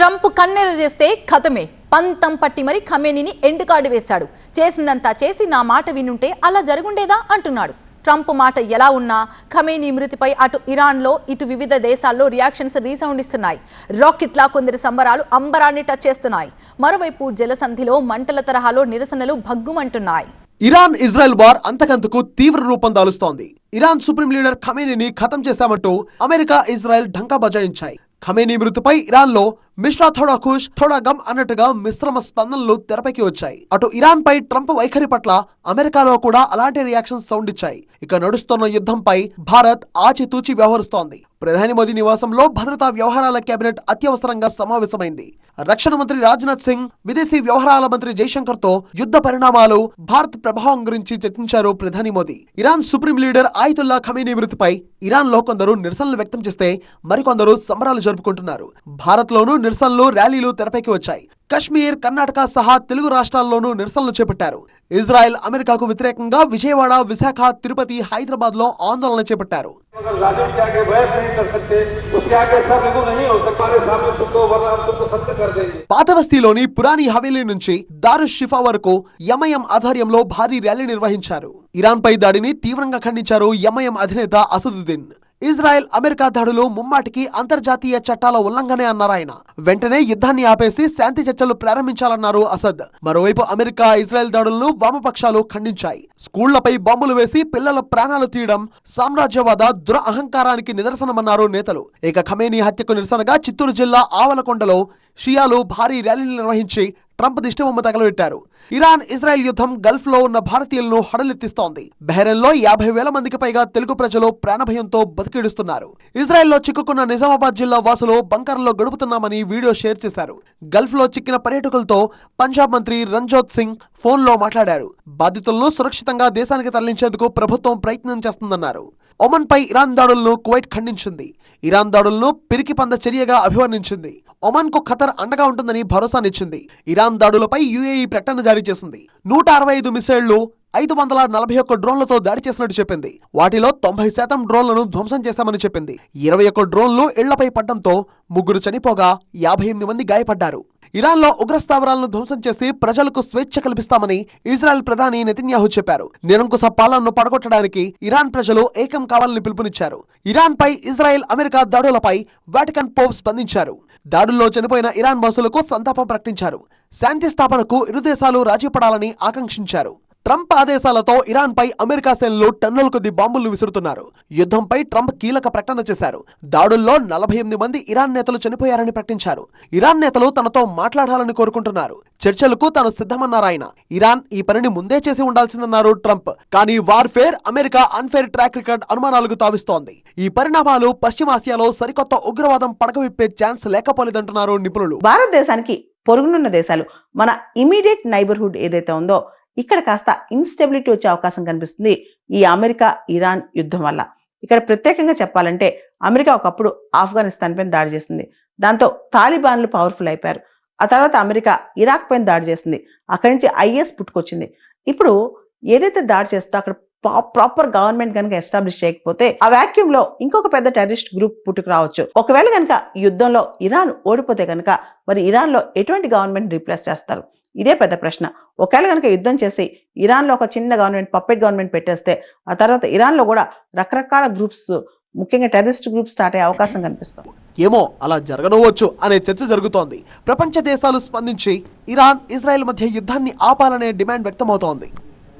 Trump కన్నెర చేస్తే ఖతమే పంతం పట్టి మరి ఖమేనీని ఎండ్ కార్డు వేశాడు. చేసిందంతా చేసి నా మాట వినుంటే అలా జరుగుండేదా అంటున్నాడు. ట్రంప్ మాట ఎలా ఉన్నా ఖమేనీ మృతిపై అటు ఇరాన్లో ఇటు వివిధ దేశాల్లో రియాక్షన్స్ రీసౌండ్ ఇస్తున్నాయి. రాకెట్లా కొందరి సంబరాలు అంబరాన్ని టచ్ చేస్తున్నాయి. మరోవైపు జలసంధిలో మంటల తరహాలో నిరసనలు భగ్గుమంటున్నాయి. ఇరాన్ ఇజ్రాయెల్ వార్ అంతకంతకు తీవ్ర రూపం దాలుస్తోంది. ఇరాన్ సుప్రీం లీడర్ ఖమేనీని ఖతం చేశామంటూ అమెరికా ఇజ్రాయెల్ ఢంకా బజాయించాయి. ఖమేనీ మృతిపై ఇరాన్లో మిశ్రా థోడా ఖుష్ థోడా గమ్ అన్నట్టుగా మిశ్రమ స్పందనలు తెరపైకి వచ్చాయి. అటు ఇరాన్ పై ట్రంప్ వైఖరి పట్ల అమెరికాలో కూడా అలాంటి రియాక్షన్స్ సౌండ్ ఇచ్చాయి. ఇక నడుస్తున్న యుద్ధంపై భారత్ ఆచితూచి వ్యవహరిస్తోంది. ప్రధాని మోదీ నివాసంలో భద్రతా వ్యవహారాల కేబినెట్ అత్యవసరంగా సమావేశమైంది. రక్షణ మంత్రి రాజ్నాథ్ సింగ్, విదేశీ వ్యవహారాల మంత్రి జైశంకర్ తో యుద్ధ పరిణామాలు, భారత్ ప్రభావం గురించి చర్చించారు ప్రధాని Modi. Iran supreme leader Ayatollah Khamenei మృతిపై ఇరాన్ లో కొందరు నిరసనలు వ్యక్తం చేస్తే మరికొందరు సంబరాలు జరుపుకుంటున్నారు. భారత్ లోనూ నిరసనలు, ర్యాలీలు తెరపైకి వచ్చాయి. కశ్మీర్, కర్ణాటక సహా తెలుగు రాష్ట్రాల్లోనూ నిరసనలు చేపట్టారు. ఇజ్రాయెల్, అమెరికాకు వ్యతిరేకంగా విజయవాడ, విశాఖ, తిరుపతి, హైదరాబాద్ లో ఆందోళన చేపట్టారు. పాతబస్తీలోని పురాణి హవేలీ నుంచి దారుష్ షిఫా వరకు ఎంఐఎం ఆధ్వర్యంలో భారీ ర్యాలీ నిర్వహించారు. ఇరాన్ పై దాడిని తీవ్రంగా ఖండించారు ఎంఐఎం అధినేత అసదుద్దీన్. ఇజ్రాయెల్, అమెరికా దాడులు ముమ్మాటికి అంతర్జాతీయ చట్టాల ఉల్లంఘనే అన్నారు ఆయన. వెంటనే యుద్ధాన్ని ఆపేసి శాంతి చర్చలు ప్రారంభించాలన్నారు అసద్. మరోవైపు అమెరికా, ఇజ్రాయెల్ దాడులను వామపక్షాలు ఖండించాయి. స్కూళ్లపై బాంబులు వేసి పిల్లల ప్రాణాలు తీయడం సామ్రాజ్యవాద దురహంకారానికి నిదర్శనమన్నారు నేతలు. ఇక ఖమేనీ హత్యకు నిరసనగా చిత్తూరు జిల్లా ఆవలకొండలో షియాలు భారీ ర్యాలీలు నిర్వహించి ట్రంప్ దిష్టిబొమ్మ తగలబెట్టారు. ఇరాన్ ఇజ్రాయెల్ యుద్ధం గల్ఫ్ లో ఉన్న భారతీయులను హడలెత్తిస్తోంది. బహ్రెయిన్లో 50,000 మందికి పైగా తెలుగు ప్రజలు ప్రాణభయంతో బతికిడుస్తున్నారు. ఇజ్రాయెల్లో చిక్కుకున్న నిజామాబాద్ జిల్లా వాసులు బంకర్లో గడుపుతున్నామని వీడియో షేర్ చేశారు. గల్ఫ్ లో చిక్కిన పర్యాటకులతో పంజాబ్ మంత్రి రంజోత్ సింగ్ ఫోన్లో మాట్లాడారు. బాధితులను సురక్షితంగా దేశానికి తరలించేందుకు ప్రభుత్వం ప్రయత్నం చేస్తుందన్నారు. ఒమన్ పై ఇరాన్ దాడులను కువైట్ ఖండించింది. ఇరాన్ దాడులను పిరికి పంద చర్యగా అభివర్ణించింది. ఒమన్ కు ఖతర్ అండగా ఉంటుందని భరోసానిచ్చింది. ఇరాన్ దాడులపై యుఏఈ ప్రకటన జారీ చేసింది. 165 మిసైళ్లు, 541 డ్రోన్లతో దాడి చేసినట్టు చెప్పింది. వాటిలో 90% డ్రోన్లను ధ్వంసం చేశామని చెప్పింది. 21 డ్రోన్లు ఇళ్లపై పడ్డంతో 3 చనిపోగా 58 మంది గాయపడ్డారు. ఇరాన్లో ఉగ్రస్థావరాలను ధ్వంసం చేసి ప్రజలకు స్వేచ్ఛ కల్పిస్తామని ఇజ్రాయెల్ ప్రధాని నెతన్యాహు చెప్పారు. నిరంకుశ పాలనను పడగొట్టడానికి ఇరాన్ ప్రజలు ఏకం కావాలని పిలుపునిచ్చారు. ఇరాన్ పై ఇజ్రాయెల్, అమెరికా దాడులపై వాటికన్ పోప్ స్పందించారు. దాడుల్లో చనిపోయిన ఇరాన్ వాసులకు సంతాపం ప్రకటించారు. శాంతి స్థాపనకు ఇరు దేశాలు రాజీపడాలని ఆకాంక్షించారు. ట్రంప్ ఆదేశాలతో ఇరాన్ పై అమెరికా సేనలు టన్నుల కొద్ది బాంబులు విసురుతున్నారు. యుద్ధంపై ట్రంప్ కీలక ప్రకటన చేశారు. దాడుల్లో 48 మంది ఇరాన్ నేతలు చనిపోయారని ప్రకటించారు. ఇరాన్ నేతలు తనతో మాట్లాడాలని కోరుకుంటున్నారు. చర్చలకు తాను సిద్ధమన్నారాయన. ఇరాన్ ఈ పనిని ముందే చేసి ఉండాల్సిందన్నారు ట్రంప్. కానీ warfare, America unfair track record అనుమానాలకు తావిస్తోంది. ఈ పరిణామాలు పశ్చిమాసియాలో సరికొత్త ఉగ్రవాదం పడకవిప్పే ఛాన్స్ లేకపోలేదంటున్నారు నిపుణులు. భారతదేశానికి పొరుగునున్న దేశాలు, మన ఇమీడియట్ నైబర్హుడ్ ఏదైతే ఉందో ఇక్కడ కాస్త ఇన్స్టెబిలిటీ వచ్చే అవకాశం కనిపిస్తుంది ఈ అమెరికా ఇరాన్ యుద్ధం వల్ల. ఇక్కడ ప్రత్యేకంగా చెప్పాలంటే అమెరికా ఒకప్పుడు ఆఫ్ఘనిస్తాన్ పైన దాడి చేసింది. దాంతో తాలిబాన్లు పవర్ఫుల్ అయిపోయారు. ఆ తర్వాత అమెరికా ఇరాక్ పైన దాడి చేసింది. అక్కడి నుంచి ఐఎస్ పుట్టుకొచ్చింది. ఇప్పుడు ఏదైతే దాడి చేస్తుందో అక్కడ ప్రాపర్ గవర్నమెంట్ కనుక ఎస్టాబ్లిష్ చేయకపోతే ఆ వాక్యూమ్ లో ఇంకొక పెద్ద టెర్రరిస్ట్ గ్రూప్ పుట్టుకు రావచ్చు. ఒకవేళ కనుక యుద్ధంలో ఇరాన్ ఓడిపోతే కనుక మరి ఇరాన్ లో ఎటువంటి గవర్నమెంట్ రీప్లేస్ చేస్తారు? ఇదే పెద్ద ప్రశ్న. ఒకవేళ కనుక యుద్ధం చేసి ఇరాన్ లో ఒక చిన్న గవర్నమెంట్, పప్పెట్ గవర్నమెంట్ పెట్టేస్తే ఆ తర్వాత ఇరాన్ లో కూడా రకరకాల గ్రూప్స్, ముఖ్యంగా టెర్రరిస్ట్ గ్రూప్స్ స్టార్ట్ అయ్యే అవకాశం కనిపిస్తుంది. ఏమో అలా జరగనవచ్చు అనే చర్చ జరుగుతోంది. ప్రపంచ దేశాలు స్పందించి ఇరాన్, ఇజ్రాయెల్ మధ్య యుద్ధాన్ని ఆపాలనే డిమాండ్ వ్యక్తమవుతోంది.